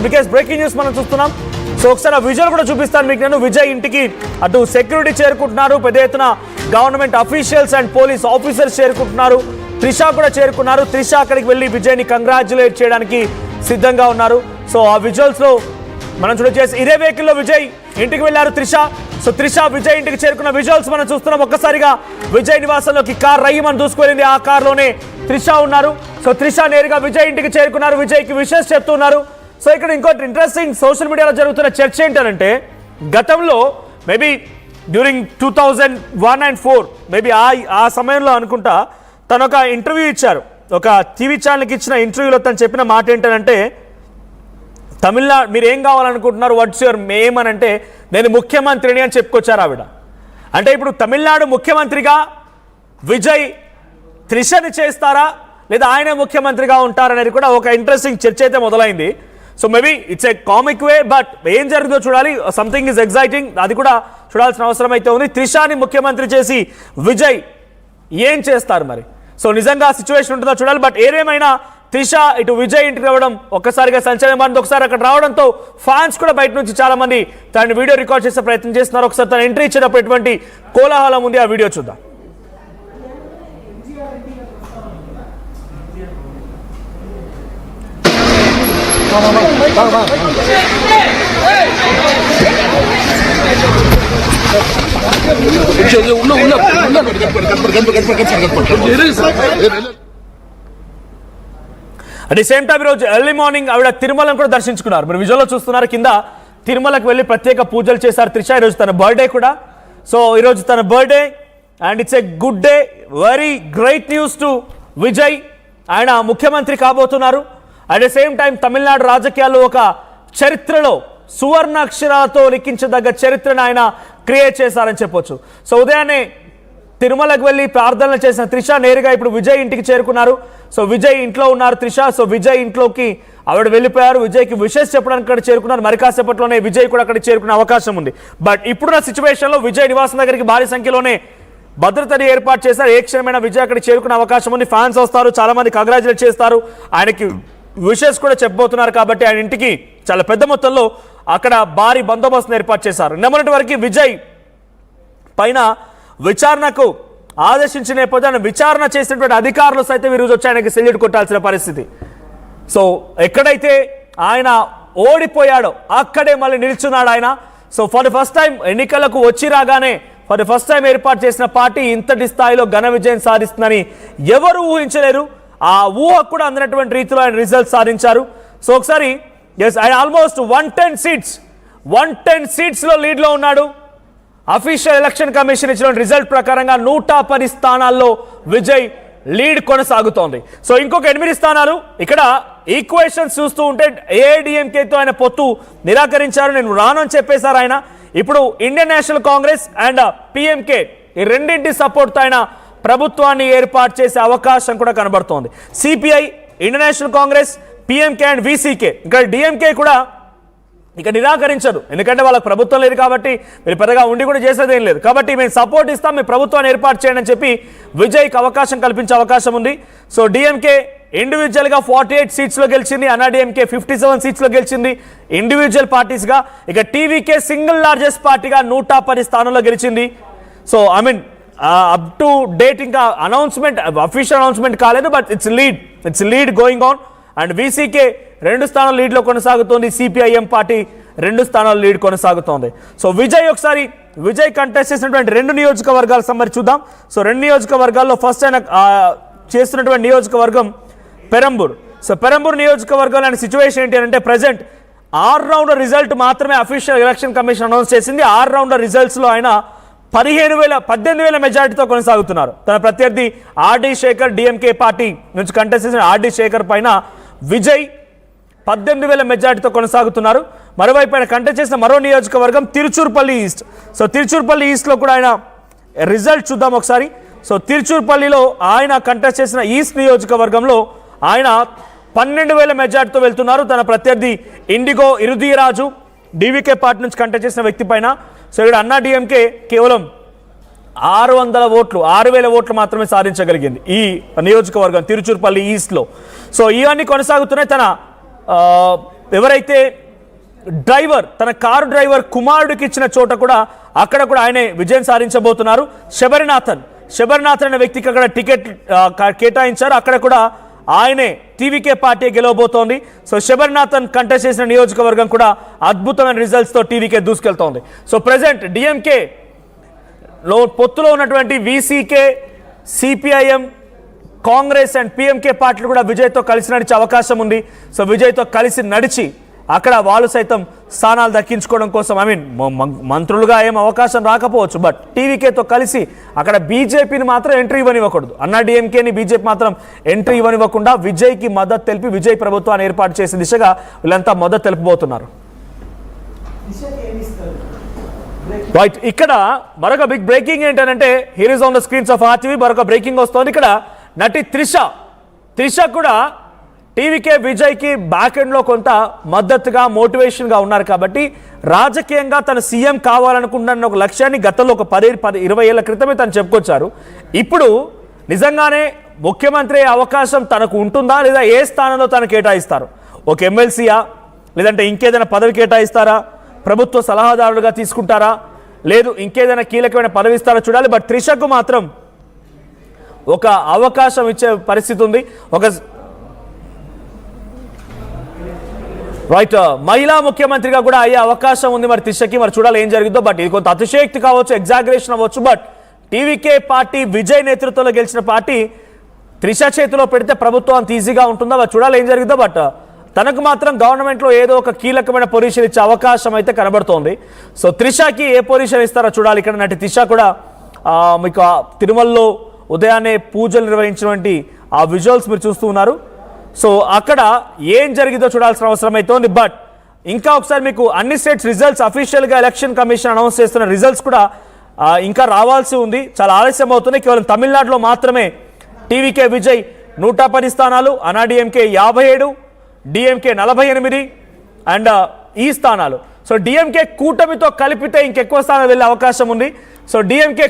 Biggest breaking news మనం చూస్తున్నాం. So ఒకసారి ఆ విజువల్ కూడా చూపిస్తాను మీకు. నేను విజయ్ ఇంటికి అటు సెక్యూరిటీ చేరుకుంటున్నారు, పెద్ద ఎత్తున government officials and police officers చేరుకుంటున్నారు, త్రిష కూడా చేరుకున్నారు. త్రిష అక్కడికి వెళ్ళి విజయ్ని కంగ్రాచులేట్ చేయడానికి సిద్ధంగా ఉన్నారు. సో ఆ విజువల్స్ లో మనం చూడొచ్చు, ఇదే వెహికల్లో విజయ్ ఇంటికి వెళ్ళారు త్రిష. సో త్రిష విజయ్ ఇంటికి చేరుకున్న విజువల్స్ మనం చూస్తున్నాం. ఒక్కసారిగా విజయ్ నివాసంలోకి కార్ రయ్యమని దూసుకువెళ్ళింది. ఆ కార్లోనే త్రిష ఉన్నారు. సో త్రిష నేరుగా విజయ్ ఇంటికి చేరుకున్నారు, విజయ్కి విషెస్ చెప్తున్నారు. సో ఇక్కడ ఇంకోటి ఇంట్రెస్టింగ్ సోషల్ మీడియాలో జరుగుతున్న చర్చ ఏంటంటే, గతంలో మేబీ డ్యూరింగ్ 2001 and 2004 మేబీ ఆ సమయంలో అనుకుంటా తను ఒక ఇంటర్వ్యూ ఇచ్చారు. ఒక టీవీ ఛానల్కి ఇచ్చిన ఇంటర్వ్యూలో తను చెప్పిన మాట ఏంటంటే, తమిళనాడు మీరు ఏం కావాలనుకుంటున్నారు, వాట్స్ యువర్ ఎయిమ్ అని అంటే, నేను ముఖ్యమంత్రిని అని చెప్పుకొచ్చారు ఆవిడ. అంటే ఇప్పుడు తమిళనాడు ముఖ్యమంత్రిగా విజయ్ త్రిషని చేస్తారా లేదా ఆయన ముఖ్యమంత్రిగా ఉంటారనేది కూడా ఒక ఇంట్రెస్టింగ్ చర్చ అయితే మొదలైంది. So maybe it's a comic way, but ఏం జరుగుతుందో చూడాలి. సంథింగ్ ఈజ్ ఎగ్జైటింగ్, అది కూడా చూడాల్సిన అవసరం అయితే ఉంది. త్రిషాని ముఖ్యమంత్రి చేసి విజయ్ ఏం చేస్తారు మరి? సో నిజంగా సిచ్యువేషన్ ఉంటుందో చూడాలి. బట్ ఏదేమైనా త్రిష ఇటు విజయ్ ఇంటికి రావడం ఒక్కసారిగా సంచలనం మారింది. ఒకసారి అక్కడ రావడంతో ఫ్యాన్స్ కూడా బయట నుంచి చాలా మంది తన వీడియో రికార్డ్ చేసే ప్రయత్నం చేస్తున్నారు. ఒకసారి తన ఎంట్రీ ఇచ్చేటప్పుడు ఎటువంటి కోలాహలం ఉంది, ఆ వీడియో చూద్దాం. అట్ ది సేమ్ టైం ఈరోజు ఎర్లీ మార్నింగ్ ఆవిడ తిరుమలను కూడా దర్శించుకున్నారు. మీరు విజువల్లో చూస్తున్నారు, కింద తిరుమలకు వెళ్ళి ప్రత్యేక పూజలు చేశారు త్రిష. ఈరోజు తన బర్త్డే కూడా. సో ఈరోజు తన birthday and it's a good day, very great news to Vijay. ఆయన ముఖ్యమంత్రి కాబోతున్నారు. At the same time Tamil Nadu రాజకీయాల్లో ఒక చరిత్రలో సువర్ణ అక్షరాలతో లిఖించదగ్గ చరిత్రను ఆయన క్రియేట్ చేశారని చెప్పొచ్చు. సో ఉదయాన్నే తిరుమలకు వెళ్ళి ప్రార్థనలు చేసిన త్రిష నేరుగా ఇప్పుడు విజయ్ ఇంటికి చేరుకున్నారు. సో విజయ్ ఇంట్లో ఉన్నారు త్రిష. సో విజయ్ ఇంట్లోకి ఆవిడ వెళ్ళిపోయారు. విజయ్కి విషెస్ చెప్పడానికి అక్కడ చేరుకున్నారు. మరి కాసేపట్లోనే విజయ్ కూడా అక్కడ చేరుకునే అవకాశం ఉంది. బట్ ఇప్పుడున్న సిచ్యువేషన్లో విజయ్ నివాసం దగ్గరికి భారీ సంఖ్యలోనే భద్రతని ఏర్పాటు చేశారు. ఏ క్షణమైనా విజయ్ అక్కడికి చేరుకునే అవకాశం ఉంది. ఫ్యాన్స్ వస్తారు, చాలా మంది కంగ్రాచులేట్ చేస్తారు, ఆయనకి విషెస్ కూడా చెప్పబోతున్నారు. కాబట్టి ఆయన ఇంటికి చాలా పెద్ద మొత్తంలో అక్కడ భారీ బందోబస్తును ఏర్పాటు చేశారు. నిన్నటి వరకు విజయ్ పైన విచారణకు ఆదేశించిన నేపథ్యంలో విచారణ చేసినటువంటి అధికారులు సైతం ఈరోజు వచ్చి ఆయనకి సెల్యూట్ కొట్టాల్సిన పరిస్థితి. సో ఎక్కడైతే ఆయన ఓడిపోయాడో అక్కడే మళ్ళీ నిల్చున్నాడు ఆయన. So for the first time ఎన్నికలకు వచ్చి రాగానే ఫర్ ది ఫస్ట్ టైం ఏర్పాటు చేసిన పార్టీ ఇంతటి స్థాయిలో ఘన విజయం సాధిస్తుందని ఎవరు ఊహించలేరు. ఆ ఊహకు కూడా అందినటువంటి రీతిలో ఆయన రిజల్ట్ సాధించారు. సో ఒకసారి ఆయన ఆల్మోస్ట్ 110 సీట్స్లో లీడ్లో ఉన్నాడు. అఫీషియల్ ఎలక్షన్ కమిషన్ ఇచ్చిన రిజల్ట్ ప్రకారంగా 110 స్థానాల్లో విజయ్ లీడ్ కొనసాగుతోంది. సో ఇంకొక 8 స్థానాలు ఇక్కడ ఈక్వేషన్స్ చూస్తూ ఉంటే ఏఐడిఎంకేతో ఆయన పొత్తు నిరాకరించారు, నేను రానని చెప్పేశారు ఆయన. ఇప్పుడు Indian national Congress and PMK ఈ రెండింటి సపోర్ట్తో ఆయన ప్రభుత్వాన్ని ఏర్పాటు చేసే అవకాశం కూడా కనబడుతోంది. CPI, Indian national Congress, PMK and VCK, ఇక్కడ డిఎంకే కూడా ఇక నిరాకరించదు. ఎందుకంటే వాళ్ళకి ప్రభుత్వం లేదు కాబట్టి మీరు పెద్దగా ఉండి కూడా చేసేది ఏం లేదు. కాబట్టి మేము సపోర్ట్ ఇస్తాం, మీ ప్రభుత్వాన్ని ఏర్పాటు చేయండి అని చెప్పి విజయ్కి అవకాశం కల్పించే అవకాశం ఉంది. సో డిఎంకే ఇండివిజువల్గా 48 సీట్స్లో గెలిచింది, అన్నాడీఎంకే 57 సీట్స్లో గెలిచింది ఇండివిజువల్ పార్టీస్గా. ఇక టీవీకే సింగిల్ లార్జెస్ట్ పార్టీగా 110 స్థానంలో గెలిచింది. So I mean up to date ఇంకా అనౌన్స్మెంట్, అఫీషియల్ అనౌన్స్మెంట్ కాలేదు, but it's lead going on. And VCK 2 స్థానాలు లీడ్లో కొనసాగుతోంది, సిపిఐఎం పార్టీ 2 స్థానాలు లీడ్ కొనసాగుతోంది. సో విజయ్ కంటెస్ట్ చేసినటువంటి 2 నియోజకవర్గాల సమ్మరి చూద్దాం. సో 2 నియోజకవర్గాల్లో ఫస్ట్ ఆయన చేస్తున్నటువంటి నియోజకవర్గం పెరంబూర్. సో పెరంబూర్ నియోజకవర్గంలో ఆయన సిచ్యువేషన్ ఏంటి అంటే, ప్రజెంట్ 6 రౌండ్ల రిజల్ట్ మాత్రమే అఫీషియల్ ఎలక్షన్ కమిషన్ అనౌన్స్ చేసింది. 6 రౌండ్ల రిజల్ట్స్లో ఆయన 18,000 మెజార్టీతో కొనసాగుతున్నారు. తన ప్రత్యర్థి ఆర్డి శేఖర్ డిఎంకే పార్టీ నుంచి కంటెస్ట్ చేసిన ఆర్డి శేఖర్ పైన విజయ్ 18,000 మెజార్టీతో కొనసాగుతున్నారు. మరోవైపు ఆయన కంటెస్ట్ చేసిన మరో నియోజకవర్గం తిరుచూర్పల్లి ఈస్ట్. సో తిరుచూర్పల్లి ఈస్ట్లో కూడా ఆయన రిజల్ట్ చూద్దాం ఒకసారి. సో తిరుచూర్పల్లిలో ఆయన కంటెస్ట్ చేసిన ఈస్ట్ నియోజకవర్గంలో ఆయన 12,000 మెజార్టీతో వెళ్తున్నారు. తన ప్రత్యర్థి ఇండిగో ఇరుదీరాజు డివికే పార్టీ నుంచి కంటెస్ట్ చేసిన వ్యక్తి పైన. సో ఇక్కడ అన్నా డిఎంకే కేవలం 6,000 ఓట్లు మాత్రమే సాధించగలిగింది ఈ నియోజకవర్గం తిరుచూర్పల్లి ఈస్ట్లో. సో ఇవన్నీ కొనసాగుతున్నాయి. తన ఎవరైతే డ్రైవర్ తన కారు డ్రైవర్ కుమారుడికి ఇచ్చిన చోట కూడా అక్కడ కూడా ఆయనే విజయం సాధించబోతున్నారు. శబరినాథన్ అనే వ్యక్తికి అక్కడ టికెట్ కేటాయించారు. అక్కడ కూడా ఆయనే టీవీకే పార్టీ గెలవబోతోంది. సో శబరినాథన్ కంటెస్ట్ చేసిన నియోజకవర్గం కూడా అద్భుతమైన రిజల్ట్స్తో టీవీకే దూసుకెళ్తోంది. సో ప్రెసెంట్ డిఎంకే లో పొత్తులో ఉన్నటువంటి VCK, CPIM, Congress and PMK పార్టీలు కూడా విజయ్తో కలిసి నడిచే అవకాశం ఉంది. సో విజయ్తో కలిసి నడిచి అక్కడ వాళ్ళు సైతం స్థానాలు దక్కించుకోవడం కోసం మంత్రులుగా ఏం అవకాశం రాకపోవచ్చు, బట్ టీవీకేతో కలిసి అక్కడ బీజేపీని మాత్రం ఎంట్రీ ఇవ్వనివ్వకూడదు. అన్నా డిఎంకేని బీజేపీ మాత్రం ఎంట్రీ ఇవ్వనివ్వకుండా విజయ్కి మద్దతు తెలిపి విజయ్ ప్రభుత్వాన్ని ఏర్పాటు చేసే దిశగా వీళ్ళంతా మద్దతు తెలుపబోతున్నారు. రైట్, ఇక్కడ మరొక బిగ్ బ్రేకింగ్ ఏంటంటే here is on the screens of RTV మరొక బ్రేకింగ్ వస్తోంది. ఇక్కడ నటి త్రిష కూడా టీవీకే విజయ్కి బ్యాక్ ఎండ్లో కొంత మద్దతుగా మోటివేషన్గా ఉన్నారు. కాబట్టి రాజకీయంగా తను సీఎం కావాలనుకుంటున్న ఒక లక్ష్యాన్ని గతంలో ఒక 10-20 ఏళ్ల క్రితమే తను చెప్పుకొచ్చారు. ఇప్పుడు నిజంగానే ముఖ్యమంత్రి అవకాశం తనకు ఉంటుందా, లేదా ఏ స్థానంలో తను కేటాయిస్తారు? ఒక ఎమ్మెల్సీయా, లేదంటే ఇంకేదైనా పదవి కేటాయిస్తారా, ప్రభుత్వ సలహాదారులుగా తీసుకుంటారా, లేదు ఇంకేదైనా కీలకమైన పదవి ఇస్తారా చూడాలి. బట్ త్రిషకు మాత్రం ఒక అవకాశం ఇచ్చే పరిస్థితి ఉంది. రైట్, మహిళా ముఖ్యమంత్రిగా కూడా అయ్యే అవకాశం ఉంది మరి త్రిషకి. మరి చూడాలి ఏం జరిగిందో. బట్ ఇది కొంత అతిశయోక్తి కావచ్చు, ఎగ్జాగరేషన్ అవ్వచ్చు. బట్ టీవీకే పార్టీ విజయ్ నేతృత్వంలో గెలిచిన పార్టీ త్రిష చేతిలో పెడితే ప్రభుత్వం అంత ఈజీగా ఉంటుందో మరి చూడాలి ఏం జరిగిందో. బట్ తనకు మాత్రం గవర్నమెంట్లో ఏదో ఒక కీలకమైన పొజిషన్ ఇచ్చే అవకాశం అయితే కనబడుతోంది. సో త్రిషకి ఏ పొజిషన్ ఇస్తారో చూడాలి. ఇక్కడ నటి త్రిష కూడా మీకు తిరుమలలో ఉదయాన్నే పూజలు నిర్వహించినటువంటి ఆ విజువల్స్ మీరు చూస్తూ ఉన్నారు. సో అక్కడ ఏం జరిగిందో చూడాల్సిన అవసరం అయితే. బట్ ఇంకా ఒకసారి మీకు అన్ని స్టేట్స్ రిజల్ట్స్ అఫీషియల్గా ఎలక్షన్ కమిషన్ అనౌన్స్ చేస్తున్న రిజల్ట్స్ కూడా ఇంకా రావాల్సి ఉంది. చాలా ఆలస్యం అవుతుంది. కేవలం తమిళనాడులో మాత్రమే టీవీకే విజయ్ 110 స్థానాలు, అన్నాడీఎంకే 57, డిఎంకే 48 అండ్ ఈ స్థానాలు. సో డిఎంకే కూటమితో కలిపితే ఇంకెక్కువ స్థానాలు వెళ్ళే అవకాశం ఉంది. సో డిఎంకే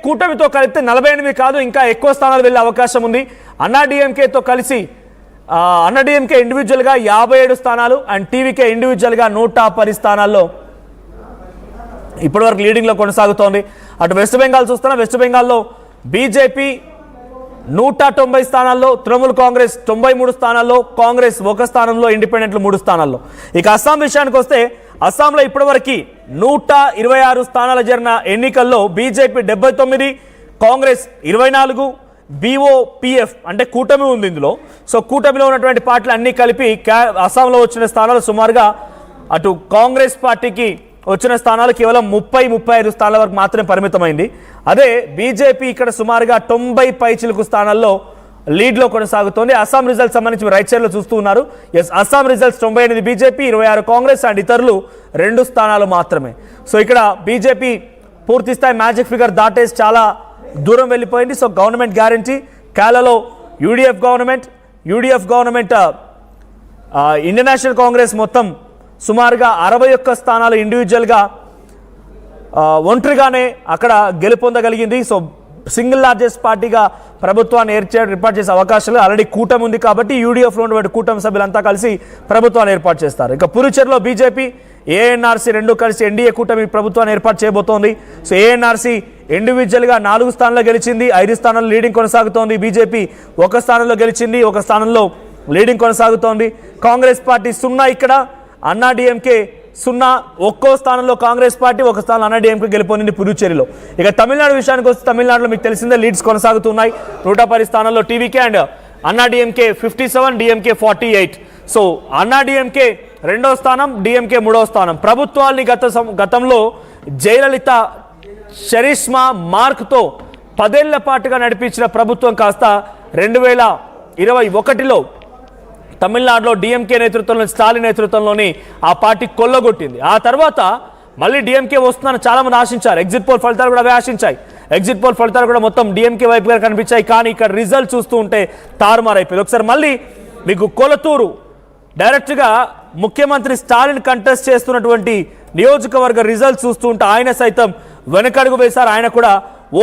కూటమితో కలిపితే 48 కాదు, ఇంకా ఎక్కువ స్థానాలు వెళ్ళే అవకాశం ఉంది. అన్నాడీఎంకేతో కలిసి అన్నాడీఎంకే ఇండివిజువల్గా 57 స్థానాలు అండ్ టీవీకే ఇండివిజువల్గా 110 స్థానాల్లో ఇప్పటివరకు లీడింగ్లో కొనసాగుతోంది. అటు వెస్ట్ బెంగాల్ చూస్తున్నా, వెస్ట్ బెంగాల్లో బీజేపీ 190 స్థానాల్లో, తృణమూల్ కాంగ్రెస్ 93 స్థానాల్లో, కాంగ్రెస్ 1 స్థానంలో, ఇండిపెండెంట్లు 3 స్థానాల్లో. ఇక అస్సాం విషయానికి వస్తే అస్సాంలో ఇప్పటివరకు 126 స్థానాలు జరిగిన ఎన్నికల్లో బీజేపీ 79, కాంగ్రెస్ 24, బీఓపీఎఫ్ అంటే కూటమి ఉంది ఇందులో. సో కూటమిలో ఉన్నటువంటి పార్టీలు అన్నీ కలిపి అస్సాంలో వచ్చిన స్థానాలు సుమారుగా అటు కాంగ్రెస్ పార్టీకి వచ్చిన స్థానాలు కేవలం 30-35 స్థానాల వరకు మాత్రమే పరిమితమైంది. అదే బీజేపీ ఇక్కడ సుమారుగా 90 పైచిలుకు స్థానాల్లో లీడ్లో కొనసాగుతోంది. అస్సాం రిజల్ట్స్ సంబంధించి రైట్ సైడ్లో చూస్తూ ఉన్నారు. Assam results 98 BJP, 26 Congress and ఇతరులు 2 స్థానాలు మాత్రమే. సో ఇక్కడ బీజేపీ పూర్తి స్థాయి మ్యాజిక్ ఫిగర్ దాటేసి చాలా దూరం వెళ్ళిపోయింది. సో గవర్నమెంట్ గ్యారంటీ కేరళలో UDF government Indian national Congress మొత్తం సుమారుగా 61 స్థానాలు ఇండివిజువల్గా ఒంటరిగానే అక్కడ గెలుపొందగలిగింది. సో సింగిల్ లార్జెస్ట్ పార్టీగా ప్రభుత్వాన్ని ఏర్పాటు చేసే అవకాశాలు ఆల్రెడీ కూటమి ఉంది కాబట్టి యూడీఎఫ్లో ఉన్నటువంటి కూటమి సభ్యులంతా కలిసి ప్రభుత్వాన్ని ఏర్పాటు చేస్తారు. ఇక పుదుచ్చేరిలో బీజేపీ, ఏఎన్ఆర్సీ 2 కలిసి ఎన్డీఏ కూటమి ప్రభుత్వాన్ని ఏర్పాటు చేయబోతోంది. సో ఏఎన్ఆర్సీ ఇండివిజువల్గా 4 స్థానాల్లో గెలిచింది, 5 స్థానాల్లో లీడింగ్ కొనసాగుతోంది. బీజేపీ 1 స్థానంలో గెలిచింది, 1 స్థానంలో లీడింగ్ కొనసాగుతోంది. కాంగ్రెస్ పార్టీ 0 ఇక్కడ, అన్నాడీఎంకే 0, 1 స్థానంలో కాంగ్రెస్ పార్టీ, 1 స్థానం అన్నాడీఎంకే గెలుపొందింది పుదుచ్చేరిలో. ఇక తమిళనాడు విషయానికి వస్తే తమిళనాడులో మీకు తెలిసిందే లీడ్స్ కొనసాగుతున్నాయి. 110 స్థానాల్లో టీవీకే అండ్ అన్నాడీఎంకే 57, డిఎంకే 48. సో అన్నాడీఎంకే 2వ స్థానం, డిఎంకే 3వ స్థానం. ప్రభుత్వాన్ని గతంలో జయలలిత చరిష్మా మార్క్తో 10 ఏళ్ల పాటుగా నడిపించిన ప్రభుత్వం కాస్త 2021లో తమిళనాడులో డిఎంకే నేతృత్వంలో, స్టాలిన్ నేతృత్వంలోని ఆ పార్టీ కొల్లగొట్టింది. ఆ తర్వాత మళ్ళీ డిఎంకే వస్తుందని చాలామంది ఆశించారు. ఎగ్జిట్ పోల్ ఫలితాలు కూడా అవే ఆశించాయి. ఎగ్జిట్ పోల్ ఫలితాలు కూడా మొత్తం డిఎంకే వైపుగా కనిపించాయి. కానీ ఇక్కడ రిజల్ట్ చూస్తూ ఉంటే తారుమారైపోయింది. ఒకసారి మళ్ళీ మీకు కొలతూరు డైరెక్ట్గా ముఖ్యమంత్రి స్టాలిన్ కంటెస్ట్ చేస్తున్నటువంటి నియోజకవర్గ రిజల్ట్ చూస్తూ ఉంటే ఆయన సైతం వెనకడుగు వేశారు. ఆయన కూడా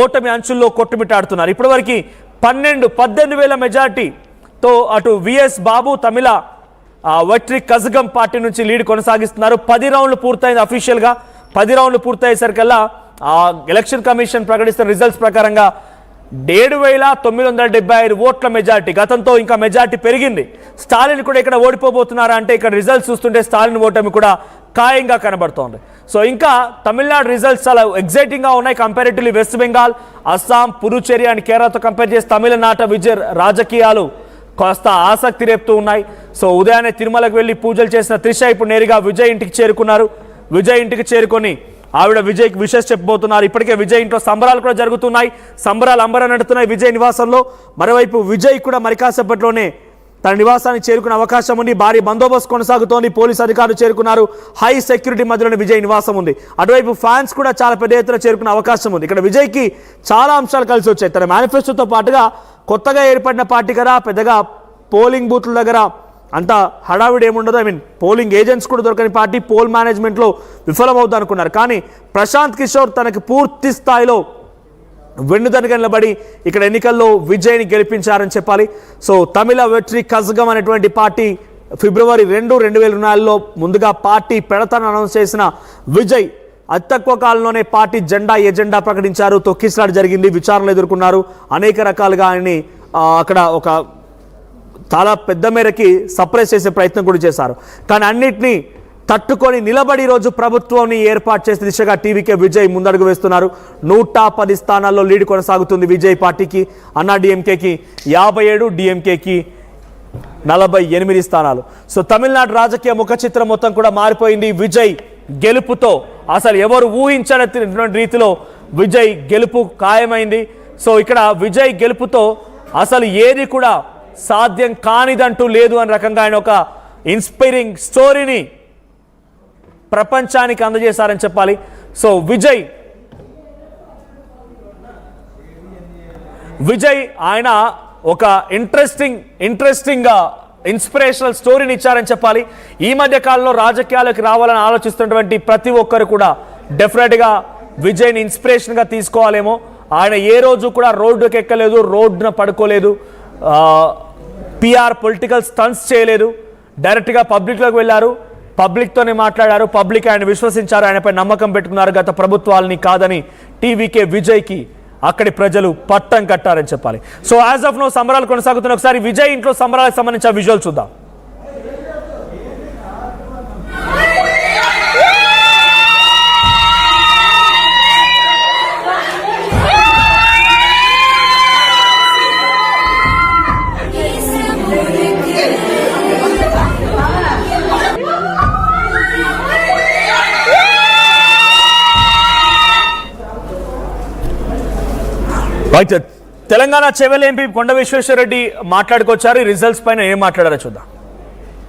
ఓటమి అంచుల్లో కొట్టుమిట్టాడుతున్నారు. ఇప్పటివరకు 18,000 మెజార్టీ తో అటు విఎస్ బాబు తమిళ వెట్రి కజగం పార్టీ నుంచి లీడ్ కొనసాగిస్తున్నారు. 10 రౌండ్లు పూర్తయింది. అఫీషియల్గా 10 రౌండ్లు పూర్తయ్యేసరికల్లా ఎలక్షన్ కమిషన్ ప్రకటిస్తున్న రిజల్ట్స్ ప్రకారంగా 7,975 ఓట్ల మెజార్టీ. గతంతో ఇంకా మెజార్టీ పెరిగింది. స్టాలిన్ కూడా ఇక్కడ ఓడిపోబోతున్నారా అంటే ఇక్కడ రిజల్ట్స్ చూస్తుంటే స్టాలిన్ ఓటమి కూడా ఖాయంగా కనబడుతోంది. సో ఇంకా తమిళనాడు రిజల్ట్స్ చాలా ఎగ్జైటింగ్గా ఉన్నాయి. కంపారిటివ్లీ వెస్ట్ బెంగాల్, అస్సాం, పుదుచ్చేరి అండ్ కేరళతో కంపేర్ చేసి తమిళనాట విజయ రాజకీయాలు కాస్త ఆసక్తి రేపుతూ ఉన్నాయి. సో ఉదయాన్నే తిరుమలకు వెళ్ళి పూజలు చేసిన త్రిష ఇప్పుడు నేరుగా విజయ్ ఇంటికి చేరుకున్నారు. విజయ్ ఇంటికి చేరుకొని ఆవిడ విజయ్కి విషెస్ చెప్పబోతున్నారు. ఇప్పటికే విజయ్ ఇంట్లో సంబరాలు కూడా జరుగుతున్నాయి. సంబరాలు అంబరాన్ని నడుతున్నాయి విజయ్ నివాసంలో. మరోవైపు విజయ్ కూడా మరి కాసేపట్లోనే తన నివాసానికి చేరుకునే అవకాశం ఉంది. భారీ బందోబస్తు కొనసాగుతోంది. పోలీసు అధికారులు చేరుకున్నారు. హై సెక్యూరిటీ మధ్యలోనే విజయ్ నివాసం ఉంది. అటువైపు ఫ్యాన్స్ కూడా చాలా పెద్ద ఎత్తున చేరుకునే అవకాశం ఉంది. ఇక్కడ విజయ్కి చాలా అంశాలు కలిసి వచ్చాయి. తన మేనిఫెస్టోతో పాటుగా కొత్తగా ఏర్పడిన పార్టీ కదా, పెద్దగా పోలింగ్ బూత్ల దగ్గర అంత హడావిడి ఏముండదు. పోలింగ్ ఏజెంట్స్ కూడా దొరకని పార్టీ పోల్ మేనేజ్మెంట్లో విఫలమవుద్ది అనుకున్నారు. కానీ ప్రశాంత్ కిషోర్ తనకు పూర్తి స్థాయిలో వెన్నుదనగా నిలబడి ఇక్కడ ఎన్నికల్లో విజయ్ని గెలిపించారని చెప్పాలి. సో తమిళ వెట్రి కజగం అనేటువంటి పార్టీ ఫిబ్రవరి 2, 2024లో ముందుగా పార్టీ పెడతానని అనౌన్స్ చేసిన విజయ్ అతి తక్కువ కాలంలోనే పార్టీ ఎజెండా ప్రకటించారు. తొక్కిసలాట జరిగింది, విచారణలు ఎదుర్కొన్నారు. అనేక రకాలుగా ఆయన్ని అక్కడ ఒక చాలా పెద్ద మేరకి సప్రెస్ చేసే ప్రయత్నం కూడా చేశారు. కానీ అన్నిటినీ తట్టుకొని నిలబడి ఈరోజు ప్రభుత్వాన్ని ఏర్పాటు చేసే దిశగా టీవీకే విజయ్ ముందడుగు వేస్తున్నారు. 110 స్థానాల్లో లీడ్ కొనసాగుతుంది విజయ్ పార్టీకి. అన్నా డిఎంకేకి 57, డిఎంకేకి 48 స్థానాలు. సో తమిళనాడు రాజకీయ ముఖ చిత్రం మొత్తం కూడా మారిపోయింది విజయ్ గెలుపుతో. అసలు ఎవరు ఊహించని రీతిలో విజయ్ గెలుపు ఖాయమైంది. సో ఇక్కడ విజయ్ గెలుపుతో అసలు ఏది కూడా సాధ్యం కానిదంటూ లేదు అనే రకంగా ఆయన ఒక ఇన్స్పైరింగ్ స్టోరీని ప్రపంచానికి అందజేశారని చెప్పాలి. సో విజయ్ ఆయన ఒక ఇంట్రెస్టింగ్ ఇన్స్పిరేషనల్ స్టోరీని ఇచ్చారని చెప్పాలి. ఈ మధ్య కాలంలో రాజకీయాలకు రావాలని ఆలోచిస్తున్నటువంటి ప్రతి ఒక్కరు కూడా డెఫినెట్గా విజయ్ని ఇన్స్పిరేషన్గా తీసుకోవాలేమో. ఆయన ఏ రోజు కూడా రోడ్డుకి ఎక్కలేదు, రోడ్డున పడుకోలేదు, పిఆర్ పొలిటికల్ స్టంట్స్ చేయలేదు. డైరెక్ట్గా పబ్లిక్లోకి వెళ్ళారు, పబ్లిక్తోనే మాట్లాడారు, పబ్లిక్ ఆయన విశ్వసించారు, ఆయనపై నమ్మకం పెట్టుకున్నారు. గత ప్రభుత్వాలని కాదని టీవీకే విజయ్కి అక్కడి ప్రజలు పట్టం కట్టారని చెప్పాలి. సో యాజ్ ఆఫ్ నో సంబరాలు కొనసాగుతున్న ఒకసారి విజయ్ ఇంట్లో సంబరాలకు సంబంధించిన విజువల్ చూద్దాం. తెలంగాణ చెవెల్ ఎంపీ కొండ విశ్వేశ్వరరెడ్డి మాట్లాడుకొచ్చారు. రిజల్ట్స్ పైన ఏం మాట్లాడారో చూద్దాం.